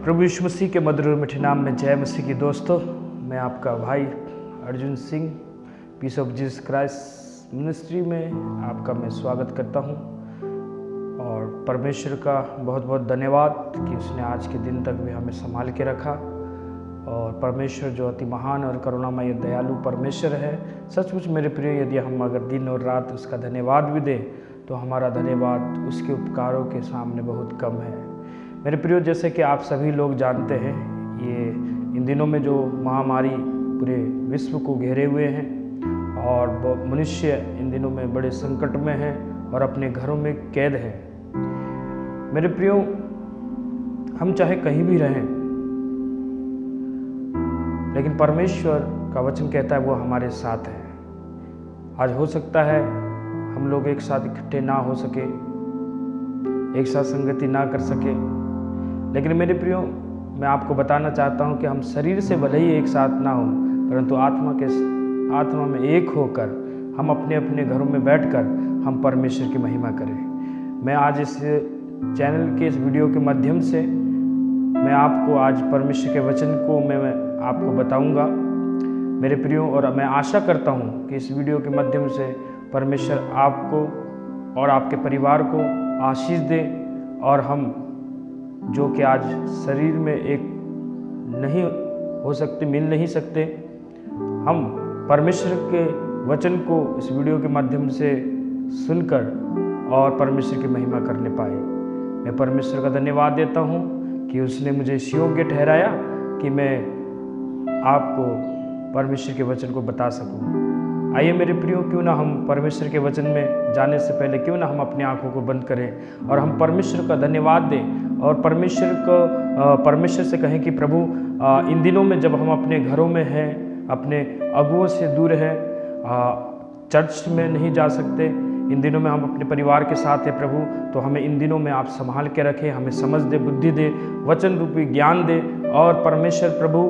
प्रभु यीशु मसीह के मधुर और मीठे नाम में जय मसीह की दोस्तों, मैं आपका भाई Arjun Singh peace of Jesus Christ ministry में आपका मैं स्वागत करता हूं। और परमेश्वर का बहुत बहुत धन्यवाद कि उसने आज के दिन तक भी हमें संभाल के रखा। और परमेश्वर जो अति महान और करुणामय दयालु परमेश्वर है, सचमुच मेरे प्रिय, यदि हम अगर दिन और रात उसका धन्यवाद भी दें तो हमारा धन्यवाद उसके उपकारों के सामने बहुत कम है। मेरे प्रियो, जैसे कि आप सभी लोग जानते हैं, ये इन दिनों में जो महामारी पूरे विश्व को घेरे हुए हैं और मनुष्य इन दिनों में बड़े संकट में है और अपने घरों में कैद है। मेरे प्रियो, हम चाहे कहीं भी रहें, लेकिन परमेश्वर का वचन कहता है वो हमारे साथ है। आज हो सकता है हम लोग एक साथ इकट्ठे ना हो सके, एक साथ संगति ना कर सके, लेकिन मेरे प्रियो, मैं आपको बताना चाहता हूं कि हम शरीर से भले ही एक साथ ना हो, परंतु आत्मा में एक होकर हम अपने अपने घरों में बैठकर हम परमेश्वर की महिमा करें। मैं आज इस चैनल के इस वीडियो के माध्यम से मैं आपको आज परमेश्वर के वचन को मैं आपको बताऊंगा मेरे प्रियो। और मैं आशा करता हूं कि इस वीडियो के माध्यम से परमेश्वर आपको और आपके परिवार को आशीष दे, और हम जो कि आज शरीर में एक नहीं हो सकते, मिल नहीं सकते, हम परमेश्वर के वचन को इस वीडियो के माध्यम से सुनकर और परमेश्वर की महिमा करने पाए। मैं परमेश्वर का धन्यवाद देता हूं कि उसने मुझे इस योग्य ठहराया कि मैं आपको परमेश्वर के वचन को बता सकूं। आइए मेरे प्रियो, क्यों ना हम परमेश्वर के वचन में जाने से पहले क्यों ना हम अपनी आंखों को बंद करें और हम परमेश्वर का धन्यवाद दें और परमेश्वर से कहें कि प्रभु, इन दिनों में जब हम अपने घरों में हैं, अपने अगुओं से दूर हैं, चर्च में नहीं जा सकते, इन दिनों में हम अपने परिवार के साथ हैं प्रभु, तो हमें इन दिनों में आप संभाल के रखें, हमें समझ दे, बुद्धि दे, वचन रूपी ज्ञान दे। और परमेश्वर प्रभु,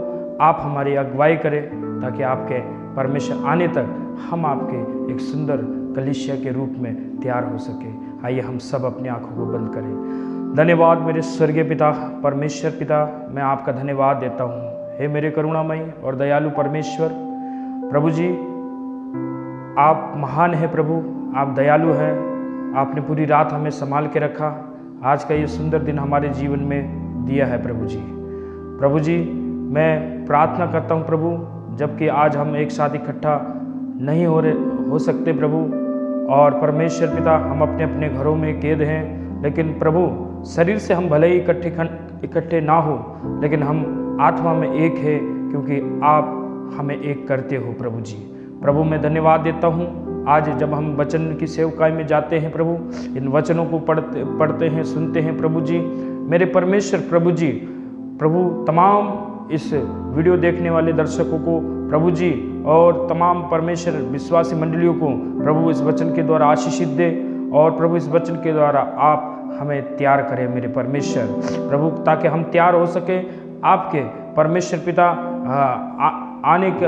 आप हमारी अगुवाई करें ताकि आपके परमेश्वर आने तक हम आपके एक सुंदर कलीसिया के रूप में तैयार हो सके। आइए हम सब अपनी आंखों को बंद करें। धन्यवाद मेरे स्वर्गीय पिता, परमेश्वर पिता, मैं आपका धन्यवाद देता हूँ। हे मेरे करुणामयी और दयालु परमेश्वर प्रभु जी, आप महान हैं प्रभु, आप दयालु हैं। आपने पूरी रात हमें संभाल के रखा, आज का ये सुंदर दिन हमारे जीवन में दिया है प्रभु जी। प्रभु जी, मैं प्रार्थना करता हूँ प्रभु, जबकि आज हम एक साथ इकट्ठा नहीं हो सकते प्रभु, और परमेश्वर पिता हम अपने अपने घरों में कैद हैं, लेकिन प्रभु शरीर से हम भले ही इकट्ठे ना हो, लेकिन हम आत्मा में एक है, क्योंकि आप हमें एक करते हो प्रभु जी। प्रभु मैं धन्यवाद देता हूँ, आज जब हम वचन की सेवकाई में जाते हैं प्रभु, इन वचनों को पढ़ते हैं, सुनते हैं प्रभु जी, मेरे परमेश्वर प्रभु जी, प्रभु तमाम इस वीडियो देखने वाले दर्शकों को प्रभु जी और तमाम परमेश्वर विश्वासी मंडलियों को प्रभु इस वचन के द्वारा आशीषित दे, और प्रभु इस वचन के द्वारा आप हमें तैयार करें मेरे परमेश्वर प्रभु, ताकि हम तैयार हो सके आपके परमेश्वर पिता आने के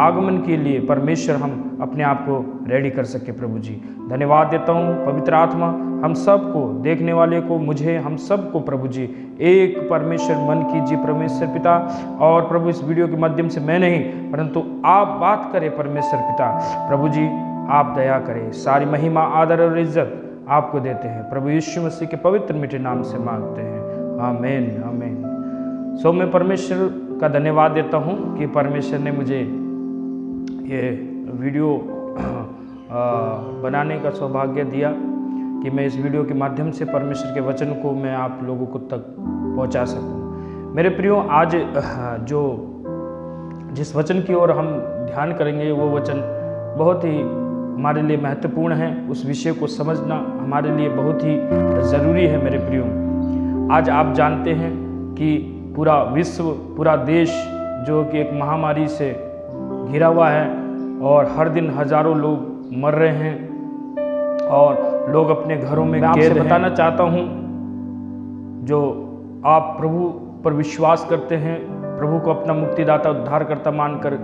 आगमन के लिए। परमेश्वर हम अपने आप को रेडी कर सके प्रभु जी। धन्यवाद देता हूँ पवित्र आत्मा, हम सबको, देखने वाले को, मुझे, हम सबको प्रभु जी एक परमेश्वर मन कीजिए परमेश्वर पिता। और प्रभु इस वीडियो के माध्यम से मैं नहीं, परंतु आप बात करें परमेश्वर पिता प्रभु जी, आप दया करें। सारी महिमा, आदर और इज्जत आपको देते हैं प्रभु यीशु मसीह के पवित्र मीठे नाम से मांगते हैं, आमीन आमीन। सो मैं परमेश्वर का धन्यवाद देता हूँ कि परमेश्वर ने मुझे ये वीडियो बनाने का सौभाग्य दिया कि मैं इस वीडियो के माध्यम से परमेश्वर के वचन को मैं आप लोगों को तक पहुंचा सकूं। मेरे प्रियो, आज जिस वचन की ओर हम ध्यान करेंगे वो वचन बहुत ही हमारे लिए महत्वपूर्ण है। उस विषय को समझना हमारे लिए बहुत ही ज़रूरी है मेरे प्रियो। आज आप जानते हैं कि पूरा विश्व, पूरा देश जो कि एक महामारी से घिरा हुआ है, और हर दिन हजारों लोग मर रहे हैं और लोग अपने घरों में कैद हैं। बताना चाहता हूँ, जो आप प्रभु पर विश्वास करते हैं, प्रभु को अपना मुक्तिदाता उद्धारकर्ता मानकर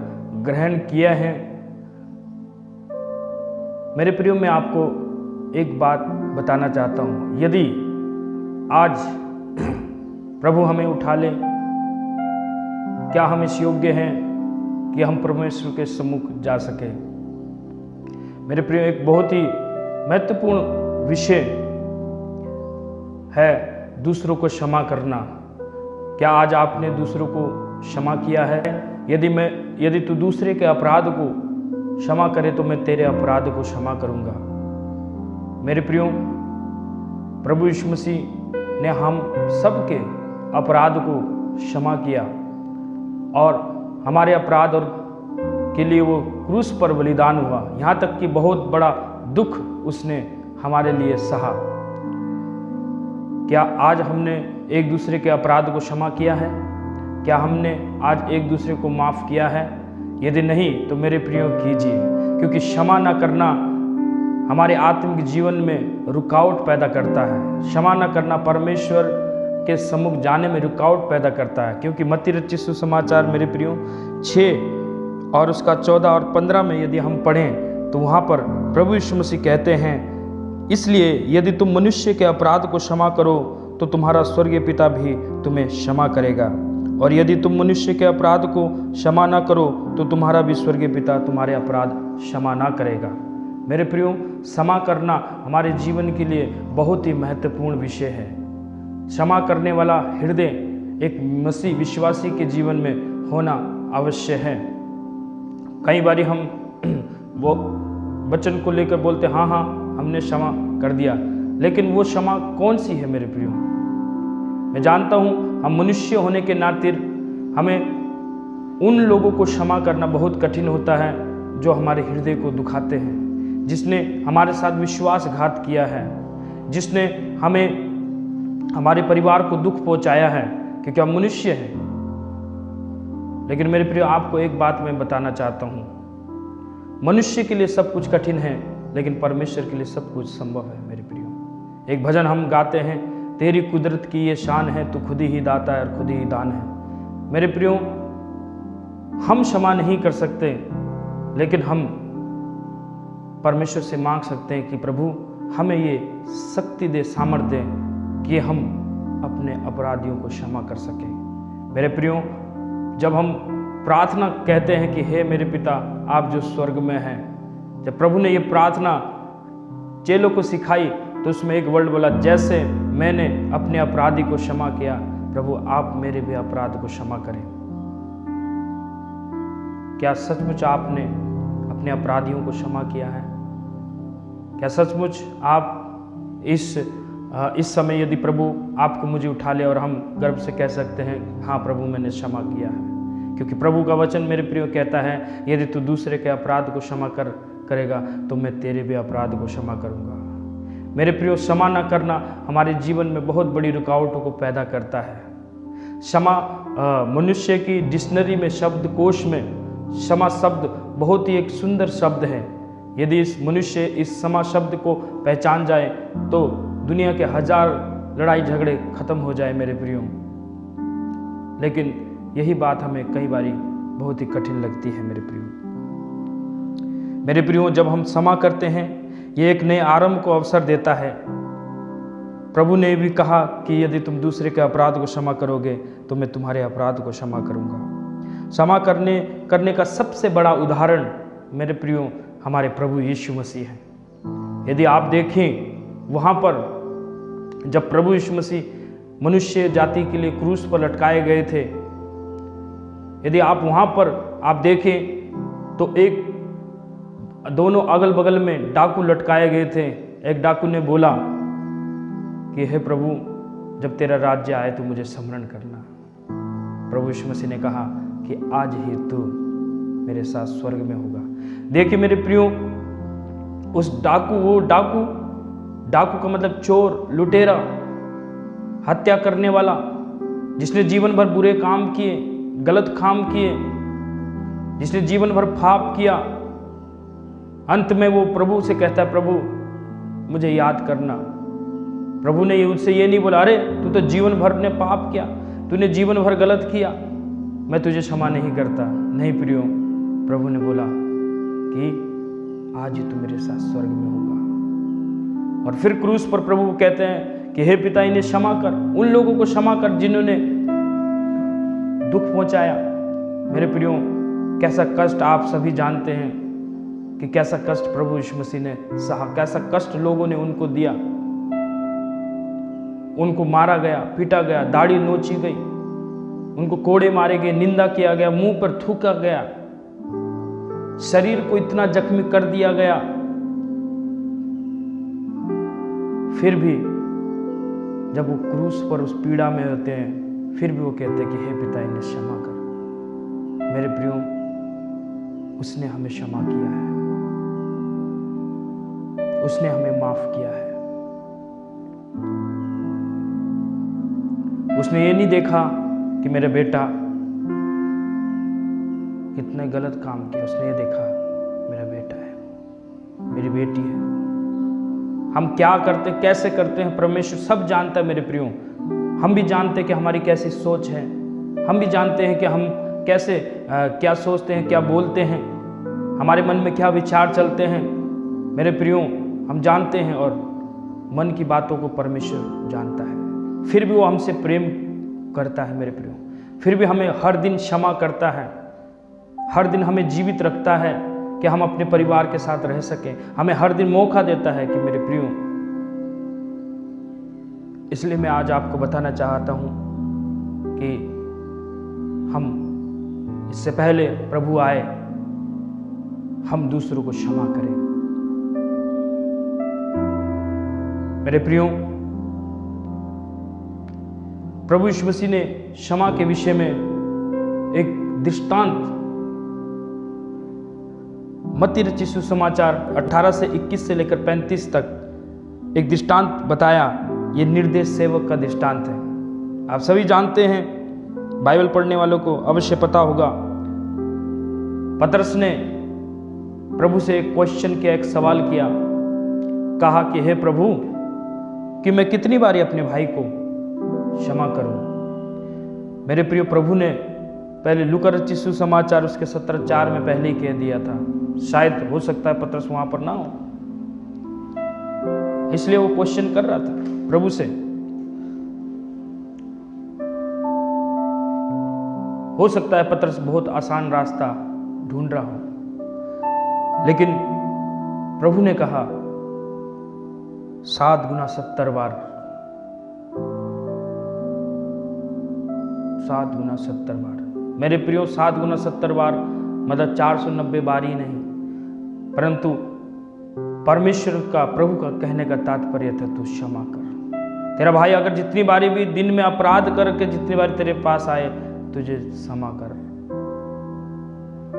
ग्रहण किया है, मेरे प्रियो, मैं आपको एक बात बताना चाहता हूँ। यदि आज प्रभु हमें उठा ले। क्या हम इस योग्य हैं कि हम परमेश्वर के सम्मुख जा सके? मेरे प्रिय, एक बहुत ही महत्वपूर्ण विषय है दूसरों को क्षमा करना। क्या आज आपने दूसरों को क्षमा किया है? यदि तू दूसरे के अपराध को क्षमा करे तो मैं तेरे अपराध को क्षमा करूंगा। मेरे प्रियो, प्रभु यीशु मसीह ने हम सबके अपराध को क्षमा किया और हमारे अपराध और के लिए वो क्रूस पर बलिदान हुआ। यहाँ तक कि बहुत बड़ा दुख उसने हमारे लिए सहा। क्या आज हमने एक दूसरे के अपराध को क्षमा किया है? क्या हमने आज एक दूसरे को माफ़ किया है? यदि नहीं तो मेरे प्रियो कीजिए, क्योंकि क्षमा न करना हमारे आत्मिक जीवन में रुकावट पैदा करता है। क्षमा न करना परमेश्वर के सम्मुख जाने में रुकावट पैदा करता है। क्योंकि मत्ती रचित सुसमाचार मेरे प्रियो 6 और उसका 14 और 15 में यदि हम पढ़ें तो वहाँ पर प्रभु यीशु मसीह कहते हैं, इसलिए यदि तुम मनुष्य के अपराध को क्षमा करो तो तुम्हारा स्वर्गीय पिता भी तुम्हें क्षमा करेगा, और यदि तुम मनुष्य के अपराध को क्षमा ना करो तो तुम्हारा भी स्वर्गीय पिता तुम्हारे अपराध क्षमा ना करेगा। मेरे प्रियो, क्षमा करना हमारे जीवन के लिए बहुत ही महत्वपूर्ण विषय है। क्षमा करने वाला हृदय एक मसीह विश्वासी के जीवन में होना अवश्य है। कई बार हम वो वचन को लेकर बोलते हाँ हमने क्षमा कर दिया, लेकिन वो क्षमा कौन सी है? मेरे प्रियो, मैं जानता हूँ हम मनुष्य होने के नाते हमें उन लोगों को क्षमा करना बहुत कठिन होता है जो हमारे हृदय को दुखाते हैं, जिसने हमारे साथ विश्वासघात किया है, जिसने हमें हमारे परिवार को दुख पहुंचाया है, क्योंकि हम मनुष्य हैं। लेकिन मेरे प्रियो, आपको एक बात मैं बताना चाहता हूँ, मनुष्य के लिए सब कुछ कठिन है लेकिन परमेश्वर के लिए सब कुछ संभव है। मेरे प्रियो, एक भजन हम गाते हैं, तेरी कुदरत की ये शान है, तू खुद ही दाता है और खुद ही दान है। मेरे प्रियो, हम क्षमा नहीं कर सकते, लेकिन हम परमेश्वर से मांग सकते हैं कि प्रभु हमें ये शक्ति दे, सामर्थ्य दे कि हम अपने अपराधियों को क्षमा कर सकें। मेरे प्रियो, जब हम प्रार्थना कहते हैं कि हे मेरे पिता आप जो स्वर्ग में हैं, जब प्रभु ने ये प्रार्थना चेलों को सिखाई तो उसमें एक वर्ड बोला, जैसे मैंने अपने अपराधी को क्षमा किया, प्रभु आप मेरे भी अपराध को क्षमा करें। क्या सचमुच आपने अपने अपराधियों को क्षमा किया है? क्या सचमुच आप इस समय यदि प्रभु आपको मुझे उठा ले और हम गर्व से कह सकते हैं हाँ प्रभु मैंने क्षमा किया है? क्योंकि प्रभु का वचन मेरे प्रियो कहता है, यदि तू दूसरे के अपराध को क्षमा करेगा तो मैं तेरे भी अपराध को क्षमा करूंगा। मेरे प्रियो, क्षमा न करना हमारे जीवन में बहुत बड़ी रुकावटों को पैदा करता है। क्षमा मनुष्य की डिक्शनरी में, शब्दकोश में क्षमा शब्द बहुत ही एक सुंदर शब्द है। यदि इस मनुष्य इस क्षमा शब्द को पहचान जाए तो दुनिया के 1000 लड़ाई झगड़े खत्म हो जाए मेरे प्रियो। लेकिन यही बात हमें कई बारी बहुत ही कठिन लगती है मेरे प्रियो। मेरे प्रियो, जब हम क्षमा करते हैं ये एक नए आरंभ को अवसर देता है। प्रभु ने भी कहा कि यदि तुम दूसरे के अपराध को क्षमा करोगे तो मैं तुम्हारे अपराध को क्षमा करूंगा। क्षमा करने का सबसे बड़ा उदाहरण मेरे प्रियो हमारे प्रभु यीशु मसीह है। यदि आप देखें वहाँ पर जब प्रभु यीशु मसीह मनुष्य जाति के लिए क्रूस पर लटकाए गए थे, यदि आप वहाँ पर आप देखें तो दोनों अगल बगल में डाकू लटकाए गए थे। एक डाकू ने बोला कि हे प्रभु जब तेरा राज्य आए तो मुझे स्मरण करना। प्रभु यीशु मसीह ने कहा कि आज ही तू मेरे साथ स्वर्ग में होगा। देखिए मेरे प्रियो, उस डाकू का मतलब चोर, लुटेरा, हत्या करने वाला, जिसने जीवन भर बुरे काम किए, गलत काम किए, जिसने जीवन भर पाप किया, अंत में वो प्रभु से कहता है प्रभु मुझे याद करना। प्रभु ने उससे ये नहीं बोला अरे तू तो जीवन भर ने पाप किया, तूने जीवन भर गलत किया, मैं तुझे क्षमा नहीं करता। नहीं प्रियो, प्रभु ने बोला कि आज ही तू मेरे साथ स्वर्ग में होगा। और फिर क्रूस पर प्रभु कहते हैं कि हे पिता इन्हें क्षमा कर, उन लोगों को क्षमा कर जिन्होंने दुख पहुंचाया। मेरे प्रियो, कैसा कष्ट आप सभी जानते हैं कि कैसा कष्ट प्रभु यीशु मसीह ने सहा, कैसा कष्ट लोगों ने उनको दिया। उनको मारा गया, पीटा गया, दाढ़ी नोची गई, उनको कोड़े मारे गए, निंदा किया गया, मुंह पर थूका गया, शरीर को इतना जख्मी कर दिया गया। फिर भी जब वो क्रूस पर उस पीड़ा में होते हैं, फिर भी वो कहते हैं कि हे पिता इन्हें क्षमा कर। मेरे प्रियो, उसने हमें क्षमा किया है, उसने हमें माफ किया है। उसने ये नहीं देखा कि मेरा बेटा कितने गलत काम किया, उसने ये देखा मेरा बेटा है, मेरी बेटी है। हम क्या करते, कैसे करते हैं, परमेश्वर सब जानता है। मेरे प्रियो, हम भी जानते हैं कि हमारी कैसी सोच है, हम भी जानते हैं कि हम कैसे क्या सोचते हैं, क्या बोलते हैं, हमारे मन में क्या विचार चलते हैं। मेरे प्रियो, हम जानते हैं और मन की बातों को परमेश्वर जानता है। फिर भी वो हमसे प्रेम करता है। मेरे प्रियो, फिर भी हमें हर दिन क्षमा करता है, हर दिन हमें जीवित रखता है कि हम अपने परिवार के साथ रह सकें। हमें हर दिन मौका देता है कि मेरे प्रियो, इसलिए मैं आज आपको बताना चाहता हूं कि हम इससे पहले प्रभु आए, हम दूसरों को क्षमा करें। मेरे प्रियो, प्रभु यीशु मसीह ने क्षमा के विषय में एक दृष्टांत मत्ती रचित सुसमाचार 18 से 21 से लेकर 35 तक एक दृष्टांत बताया। ये निर्दोष सेवक का दृष्टांत है। आप सभी जानते हैं, बाइबल पढ़ने वालों को अवश्य पता होगा। पतरस ने प्रभु से एक क्वेश्चन किया, एक सवाल किया, कहा कि हे प्रभु, कि मैं कितनी बारी अपने भाई को क्षमा करूं। मेरे प्रिय, प्रभु ने पहले लूका रचित सुसमाचार उसके 17:4 में पहले ही कह दिया था। शायद हो सकता है पतरस वहां पर ना हो, इसलिए वो क्वेश्चन कर रहा था प्रभु से। हो सकता है पतरस बहुत आसान रास्ता ढूंढ रहा हो, लेकिन प्रभु ने कहा 7 गुना 70 बार, 7 गुना 70 बार। मेरे प्रियो, 7 गुना 70 बार मतलब 490 बार ही नहीं, परंतु परमेश्वर का, प्रभु का कहने का तात्पर्य था तू क्षमा कर। तेरा भाई अगर जितनी बारी भी दिन में अपराध करके जितनी बारी तेरे पास आए, तुझे क्षमा कर।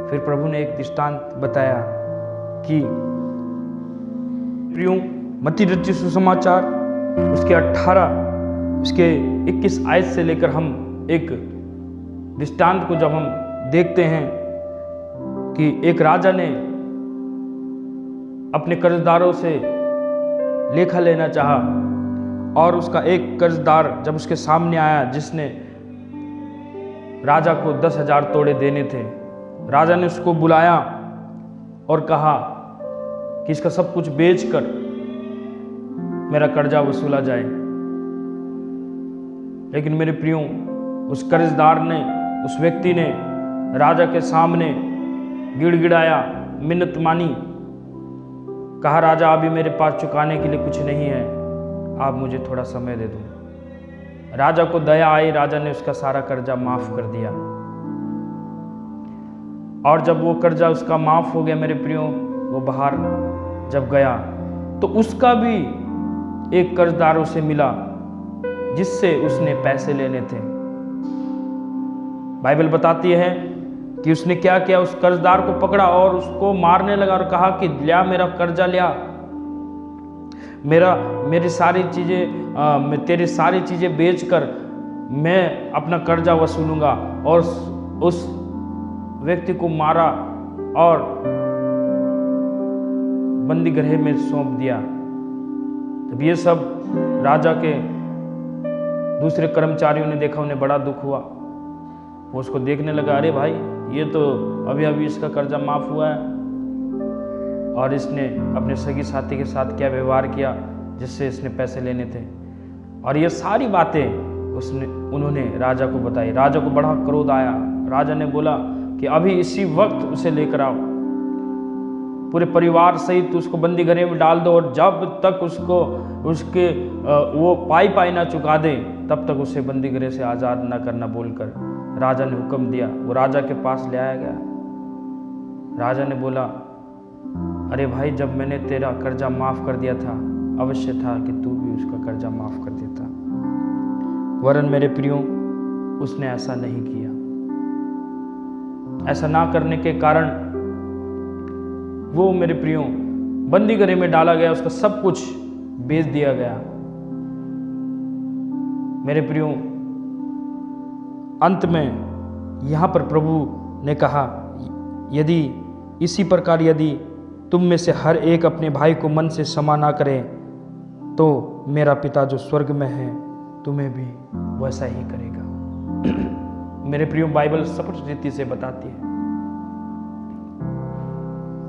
फिर प्रभु ने एक दृष्टांत बताया कि प्रियो, मत्ती रचित सुसमाचार उसके 18 उसके 21 आयत से लेकर हम एक दृष्टांत को जब हम देखते हैं कि एक राजा ने अपने कर्जदारों से लेखा लेना चाहा, और उसका एक कर्जदार जब उसके सामने आया जिसने राजा को 10,000 तोड़े देने थे, राजा ने उसको बुलाया और कहा कि इसका सब कुछ बेचकर मेरा कर्जा वसूला जाए। लेकिन मेरे प्रियो, उस कर्जदार ने, उस व्यक्ति ने राजा के सामने गिड़गिड़ाया, मिन्नत मानी, कहा राजा अभी मेरे पास चुकाने के लिए कुछ नहीं है, आप मुझे थोड़ा समय दे दो। राजा को दया आई, राजा ने उसका सारा कर्जा माफ कर दिया। और जब वो कर्जा उसका माफ हो गया मेरे प्रियो, वो बाहर जब गया तो उसका भी एक कर्जदार उसे मिला जिससे उसने पैसे लेने थे। बाइबल बताती है कि उसने क्या किया, उस कर्जदार को पकड़ा और उसको मारने लगा और कहा कि लिया मेरा कर्जा लिया, मेरी सारी चीज़ें, तेरी सारी चीज़ें बेचकर मैं अपना कर्जा वसूलूंगा। और उस व्यक्ति को मारा और बंदी गृह में सौंप दिया। जब ये सब राजा के दूसरे कर्मचारियों ने देखा, उन्हें बड़ा दुख हुआ। वो उसको देखने लगा, अरे भाई ये तो अभी अभी इसका कर्जा माफ हुआ है, और इसने अपने सगी साथी के साथ क्या व्यवहार किया जिससे इसने पैसे लेने थे। और ये सारी बातें उन्होंने राजा को बताई। राजा को बड़ा क्रोध आया। राजा ने बोला कि अभी इसी वक्त उसे लेकर आओ, पूरे परिवार सहित उसको बंदी गृह में डाल दो, और जब तक उसके वो पाई ना चुका दे तब तक उसे बंदी गृह से आज़ाद ना करना बोलकर राजा ने हुक्म दिया। वो राजा के पास ले आया गया। राजा ने बोला, अरे भाई, जब मैंने तेरा कर्जा माफ़ कर दिया था, अवश्य था कि तू भी उसका कर्जा माफ़ कर देता, वरन मेरे प्रियो उसने ऐसा नहीं किया। ऐसा ना करने के कारण वो मेरे प्रियो बंदी गृह में डाला गया, उसका सब कुछ बेच दिया गया। मेरे प्रियो, अंत में यहाँ पर प्रभु ने कहा, यदि इसी प्रकार यदि तुम में से हर एक अपने भाई को मन से क्षमा ना करे, तो मेरा पिता जो स्वर्ग में है तुम्हें भी वैसा ही करेगा। मेरे प्रियो, बाइबल स्पष्ट रीति से बताती है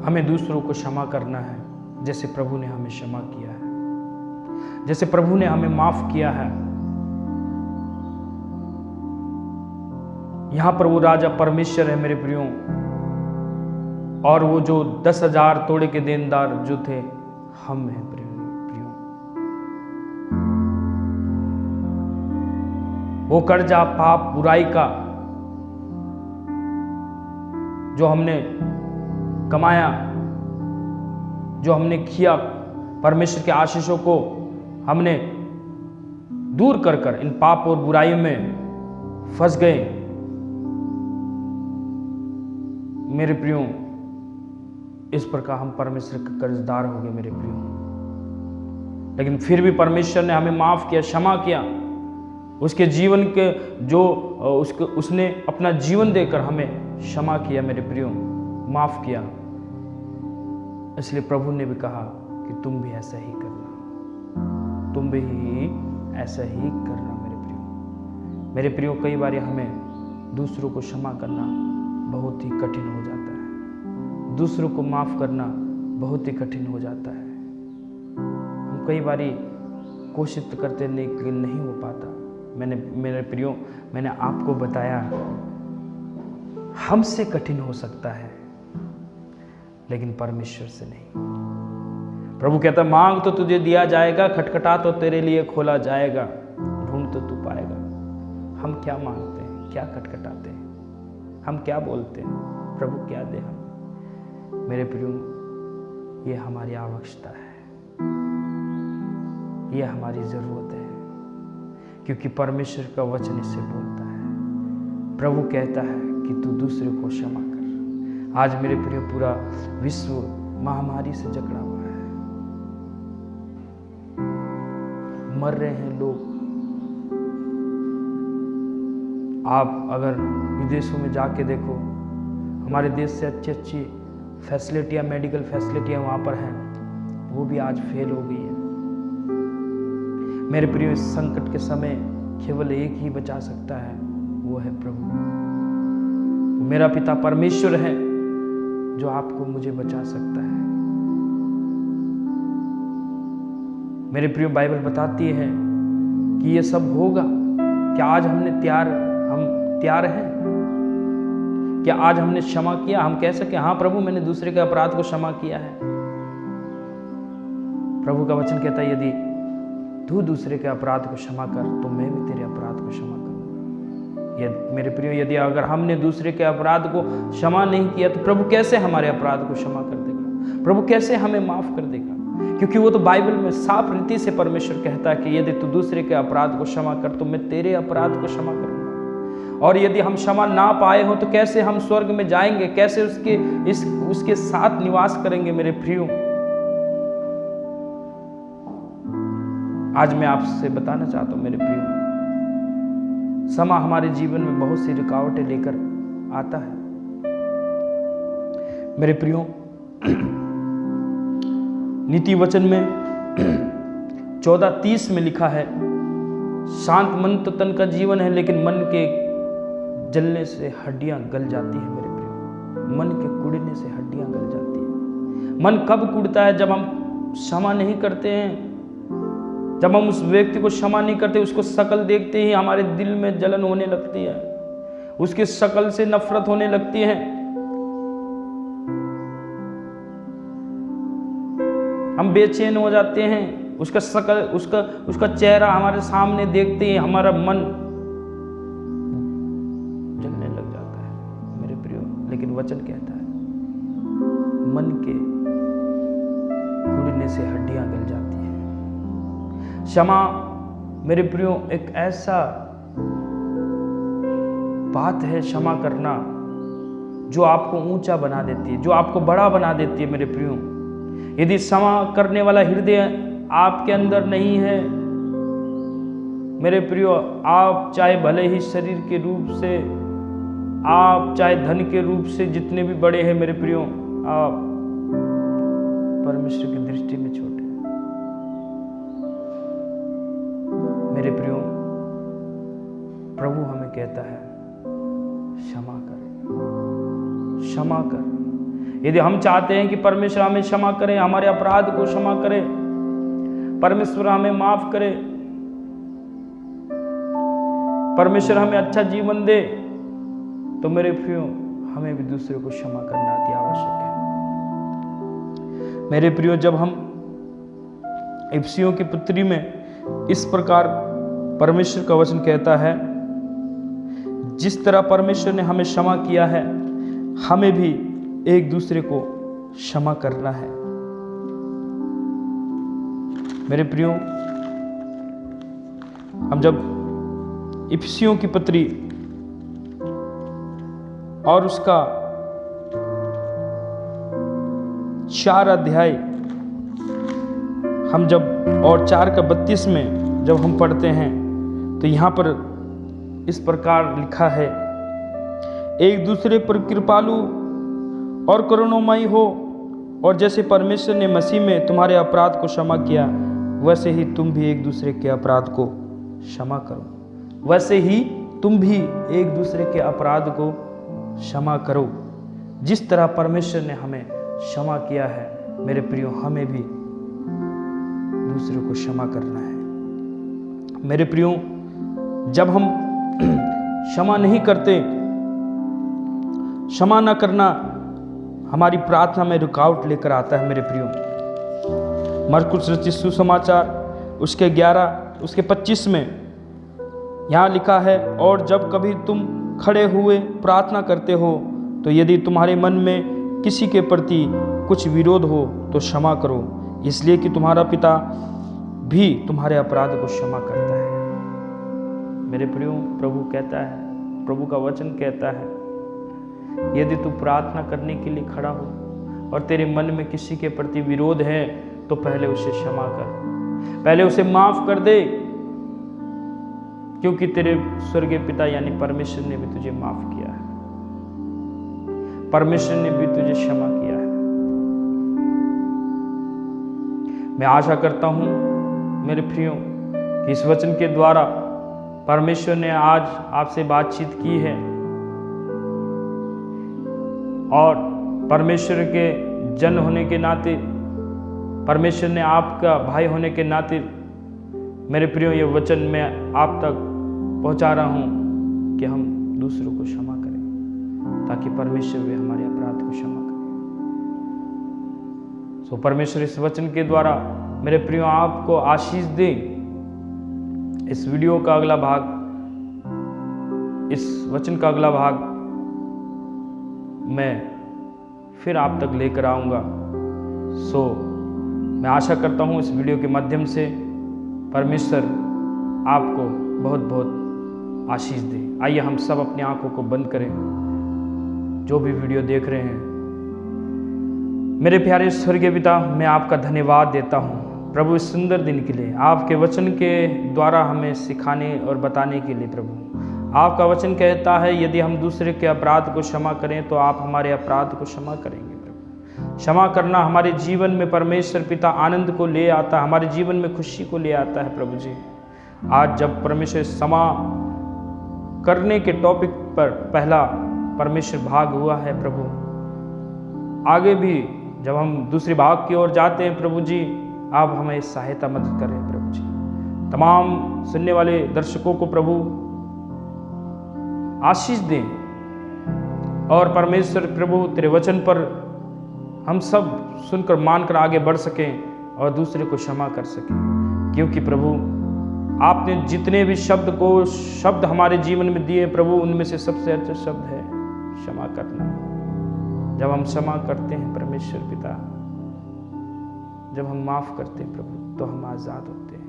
हमें दूसरों को क्षमा करना है, जैसे प्रभु ने हमें क्षमा किया है, जैसे प्रभु ने हमें माफ किया है। यहां पर वो राजा परमेश्वर है मेरे प्रियो, और वो जो 10,000 तोड़े के देनदार जो थे हम हैं प्रियो। वो कर्जा, पाप, बुराई का जो हमने कमाया, जो हमने किया, परमेश्वर के आशीषों को हमने दूर कर इन पाप और बुराइयों में फंस गए। मेरे प्रियो, इस प्रकार हम परमेश्वर के कर्जदार हो गए मेरे प्रियो। लेकिन फिर भी परमेश्वर ने हमें माफ किया, क्षमा किया। उसके जीवन के जो उसने अपना जीवन देकर हमें क्षमा किया मेरे प्रियो, माफ किया। इसलिए प्रभु ने भी कहा कि तुम भी ऐसा ही करना, तुम भी ऐसा ही करना मेरे प्रियो। मेरे प्रियो, कई बार हमें दूसरों को क्षमा करना बहुत ही कठिन हो जाता है, दूसरों को माफ करना बहुत ही कठिन हो जाता है। हम कई बार कोशिश करते लेकिन नहीं हो पाता। मेरे प्रियो, मैंने आपको बताया हमसे कठिन हो सकता है, लेकिन परमेश्वर से नहीं। प्रभु कहता, मांग तो तुझे दिया जाएगा, खटखटा तो तेरे लिए खोला जाएगा, ढूंढ तो तू पाएगा। हम क्या मांगते हैं, क्या खटखटाते हैं, हम क्या बोलते हैं, प्रभु क्या दे हम? मेरे प्रियो, ये हमारी आवश्यकता है, ये हमारी जरूरत है, क्योंकि परमेश्वर का वचन इससे बोलता है। प्रभु कहता है कि तू दूसरे को क्षमा कर। आज मेरे प्रिय, पूरा विश्व महामारी से जकड़ा हुआ है, मर रहे हैं लोग। आप अगर विदेशों में जाके देखो, हमारे देश से अच्छी अच्छी फैसिलिटियाँ, मेडिकल फैसिलिटियाँ वहाँ पर हैं, वो भी आज फेल हो गई है। मेरे प्रिय, इस संकट के समय केवल एक ही बचा सकता है, वो है प्रभु। मेरा पिता परमेश्वर है जो आपको मुझे बचा सकता है। मेरे प्रिय, बाइबल बताती है कि ये सब होगा। क्या आज हम तैयार हैं? क्या आज हमने क्षमा किया? हम कह सके, हाँ प्रभु, मैंने दूसरे के अपराध को क्षमा किया है। प्रभु का वचन कहता है, यदि तू दूसरे के अपराध को क्षमा कर, तो मैं भी तेरे अपराध को क्षमा करूंगा। मेरे प्रियो, यदि अगर हमने दूसरे के अपराध को क्षमा नहीं किया, तो प्रभु कैसे हमारे अपराध को क्षमा कर देगा? प्रभु कैसे हमें माफ कर देगा? क्योंकि वो तो बाइबल में साफ रीति से परमेश्वर कहता है कि यदि तू दूसरे के अपराध को क्षमा कर, तो मैं तेरे अपराध को क्षमा करूंगा। और यदि हम क्षमा ना पाए हो, तो कैसे हम स्वर्ग में जाएंगे? कैसे उसके साथ निवास करेंगे? मेरे प्रियो, आज मैं आपसे बताना चाहता हूं मेरे प्रियो, क्षमा हमारे जीवन में बहुत सी रुकावटें लेकर आता है। मेरे प्रियो, नीति वचन में 14:30 में लिखा है, शांत मन तो तन का जीवन है, लेकिन मन के जलने से हड्डियां गल जाती है। मेरे प्रियो, मन के कुड़ने से हड्डियां गल जाती है। मन कब कुड़ता है? जब हम क्षमा नहीं करते हैं, जब हम उस व्यक्ति को क्षमा नहीं करते, उसको शक्ल देखते ही हमारे दिल में जलन होने लगती है, उसकी शक्ल से नफरत होने लगती है। हम बेचैन हो जाते हैं, उसका शक्ल, उसका चेहरा हमारे सामने देखते ही हमारा मन जलने लग जाता है मेरे प्रियो। लेकिन वचन कहता है मन के टूटने से हड्डियां गल जाती हैं। क्षमा मेरे प्रियो एक ऐसा बात है, क्षमा करना, जो आपको ऊंचा बना देती है, जो आपको बड़ा बना देती है मेरे प्रियो। यदि क्षमा करने वाला हृदय आपके अंदर नहीं है मेरे प्रियो, आप चाहे भले ही शरीर के रूप से, आप चाहे धन के रूप से जितने भी बड़े हैं मेरे प्रियो, आप परमेश्वर की दृष्टि में छोटे हैं मेरे प्रियो। प्रभु हमें कहता है क्षमा कर, क्षमा कर। यदि हम चाहते हैं कि परमेश्वर हमें क्षमा करे, हमारे अपराध को क्षमा करे, परमेश्वर हमें माफ करे, परमेश्वर हमें अच्छा जीवन दे, तो मेरे प्रियो हमें भी दूसरे को क्षमा करना अति आवश्यक है मेरे प्रियो। जब हम इफिसियों की पत्री में इस प्रकार परमेश्वर का वचन कहता है, जिस तरह परमेश्वर ने हमें क्षमा किया है, हमें भी एक दूसरे को क्षमा करना है मेरे प्रियो। हम जब इफिसियों की पत्री और उसका 4 अध्याय हम जब और 4 का 32 में जब हम पढ़ते हैं, तो यहाँ पर इस प्रकार लिखा है, एक दूसरे पर कृपालु और करुणामयी हो, और जैसे परमेश्वर ने मसीह में तुम्हारे अपराध को क्षमा किया, वैसे ही तुम भी एक दूसरे के अपराध को क्षमा करो। वैसे ही तुम भी एक दूसरे के अपराध को क्षमा करो। जिस तरह परमेश्वर ने हमें क्षमा किया है मेरे प्रियो, हमें भी दूसरों को क्षमा करना है मेरे प्रियो। जब हम क्षमा नहीं करते, क्षमा न करना हमारी प्रार्थना में रुकावट लेकर आता है मेरे प्रियो। मरकुस रचित सुसमाचार उसके 11 उसके 25 में यहाँ लिखा है, और जब कभी तुम खड़े हुए प्रार्थना करते हो, तो यदि तुम्हारे मन में किसी के प्रति कुछ विरोध हो तो क्षमा करो, इसलिए कि तुम्हारा पिता भी तुम्हारे अपराध को क्षमा करता है मेरे प्रियो। प्रभु कहता है, प्रभु का वचन कहता है, यदि तू प्रार्थना करने के लिए खड़ा हो और तेरे मन में किसी के प्रति विरोध है, तो पहले उसे क्षमा कर, पहले उसे माफ कर दे, क्योंकि तेरे स्वर्गीय पिता यानी परमेश्वर ने भी तुझे माफ किया है, परमेश्वर ने भी तुझे क्षमा किया है। मैं आशा करता हूं मेरे प्रियो कि इस वचन के द्वारा परमेश्वर ने आज आपसे बातचीत की है, और परमेश्वर के जन होने के नाते, परमेश्वर ने आपका भाई होने के नाते मेरे प्रियो ये वचन मैं आप तक पहुंचा रहा हूं कि हम दूसरों को क्षमा करें, ताकि परमेश्वर भी हमारे अपराध को क्षमा करे। सो परमेश्वर इस वचन के द्वारा मेरे प्रियो आपको आशीष दे। इस वीडियो का अगला भाग, इस वचन का अगला भाग मैं फिर आप तक लेकर आऊँगा। सो मैं आशा करता हूँ इस वीडियो के माध्यम से परमेश्वर आपको बहुत बहुत आशीष दे। आइए हम सब अपनी आंखों को बंद करें, जो भी वीडियो देख रहे हैं। मेरे प्यारे स्वर्गीय पिता, मैं आपका धन्यवाद देता हूँ प्रभु इस सुंदर दिन के लिए, आपके वचन के द्वारा हमें सिखाने और बताने के लिए। प्रभु आपका वचन कहता है, यदि हम दूसरे के अपराध को क्षमा करें तो आप हमारे अपराध को क्षमा करेंगे। प्रभु क्षमा करना हमारे जीवन में परमेश्वर पिता आनंद को ले आता है, हमारे जीवन में खुशी को ले आता है। प्रभु जी, आज जब परमेश्वर क्षमा करने के टॉपिक पर पहला परमेश्वर भाग हुआ है, प्रभु आगे भी जब हम दूसरे भाग की ओर जाते हैं, प्रभु जी आप हमें सहायता मदद करें। प्रभु जी तमाम सुनने वाले दर्शकों को प्रभु आशीष दें और परमेश्वर प्रभु तेरे वचन पर हम सब सुनकर मानकर आगे बढ़ सकें और दूसरे को क्षमा कर सकें, क्योंकि प्रभु आपने जितने भी शब्द हमारे जीवन में दिए प्रभु, उनमें से सबसे अच्छा शब्द है क्षमा करना। जब हम क्षमा करते हैं परमेश्वर पिता, जब हम माफ करते हैं प्रभु, तो हम आज़ाद होते हैं,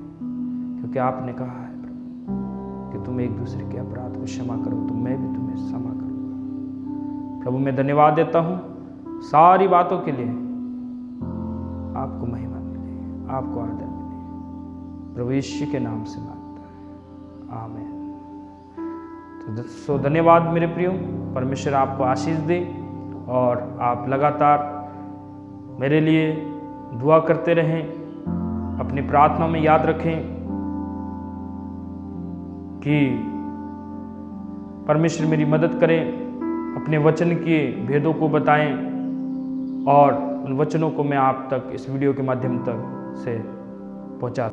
क्योंकि आपने कहा है प्रभु कि तुम एक दूसरे के अपराध को क्षमा करो तो मैं भी तुम्हें क्षमा करूँगा। प्रभु मैं धन्यवाद देता हूँ सारी बातों के लिए। आपको महिमा मिले, आपको आदर मिले, प्रभु यीशु के नाम से मांगता है, आमीन। तो धन्यवाद मेरे प्रियो, परमेश्वर आपको आशीष दे और आप लगातार मेरे लिए दुआ करते रहें। अपनी प्रार्थना में याद रखें कि परमेश्वर मेरी मदद करें, अपने वचन के भेदों को बताएं और उन वचनों को मैं आप तक इस वीडियो के माध्यम तक से पहुंचा